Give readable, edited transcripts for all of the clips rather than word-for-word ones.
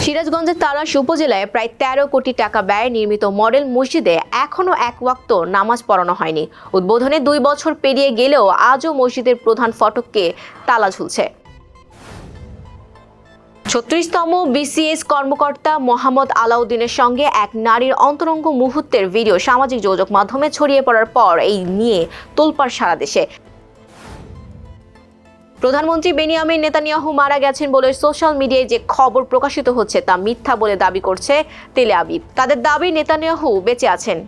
সিরাজগঞ্জের তালাশ উপজেলায় প্রায় ১৩ কোটি টাকা ব্যয়ে নির্মিত মডেল মসজিদে এখনও এক ওয়াক্ত নামাজ পড়ানো হয়নি। উদ্বোধনে ২ বছর পেরিয়ে গেলেও আজও মসজিদের প্রধান ফটকে তালা ঝুলছে। ৩৬তম বিসিএস কর্মকর্তা মোহাম্মদ আলাউদ্দিনের সঙ্গে এক নারীর অন্তরঙ্গ মুহূর্তের ভিডিও সামাজিক যোগাযোগ মাধ্যমে ছড়িয়ে পড়ার পর এই নিয়ে তোলপাড় সারা দেশে। প্রধানমন্ত্রী বেনিয়ামিন নেতানিয়াহু মারা গেছেন বলে সোশ্যাল মিডিয়ায় যে খবর প্রকাশিত হচ্ছে তা মিথ্যা বলে দাবি করছে তেল আবিব। তাদের দাবি নেতানিয়াহু বেঁচে আছেন।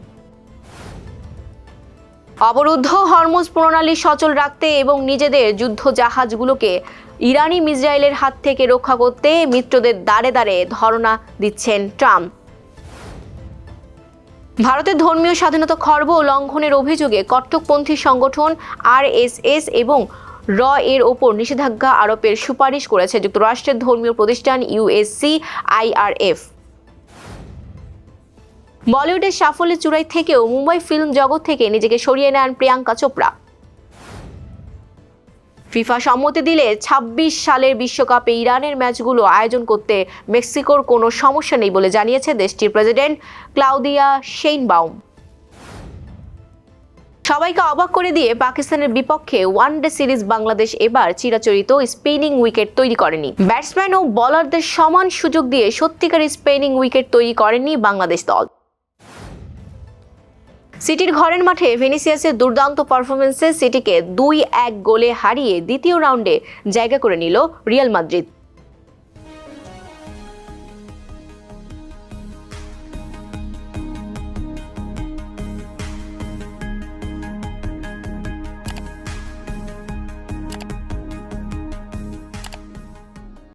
অবরুদ্ধ হরমুজ প্রণালী সচল রাখতে এবং নিজেদের যুদ্ধ জাহাজগুলোকে ইরানি মিসাইলের হাত থেকে রক্ষা করতে মিত্রদের দাঁড়ে দাঁড়ে ধরনা দিচ্ছেন ট্রাম্প। ভারতের ধর্মীয় স্বাধীনতা খর্ব লঙ্ঘনের অভিযোগে কট্টরপন্থী সংগঠন আরএসএস এবং র এর ওপর নিষেধাজ্ঞা আরোপের সুপারিশ করেছে যুক্তরাষ্ট্রের ধর্মীয় প্রতিষ্ঠান USCIRF। বলিউডের সাফল্যের চূড়াই থেকেও মুম্বাই ফিল্ম জগৎ থেকে নিজেকে সরিয়ে নেন প্রিয়াঙ্কা চোপড়া। ফিফা সম্মতি দিলে ২৬ সালের বিশ্বকাপে ইরানের ম্যাচগুলো আয়োজন করতে মেক্সিকোর কোনো সমস্যা নেই বলে জানিয়েছে দেশটির প্রেসিডেন্ট ক্লাউদিয়া শেইনবাউম। সবাইকে অবাক করে দিয়ে পাকিস্তানের বিপক্ষে ওয়ানডে সিরিজ বাংলাদেশ এবার চিরাচরিত স্পিনিং উইকেট তৈরি করেনি। ব্যাটসম্যান ও বোলারদের সমান সুযোগ দিয়ে সত্যিকার স্পিনিং উইকেট তৈরি করেনি বাংলাদেশ দল। সিটির ঘরের মাঠে ভিনিসিয়াসের দুর্দান্ত পারফরম্যান্সে সিটিকে ২-১ গোলে হারিয়ে দ্বিতীয় রাউন্ডে জায়গা করে নিল রিয়াল মাদ্রিদ।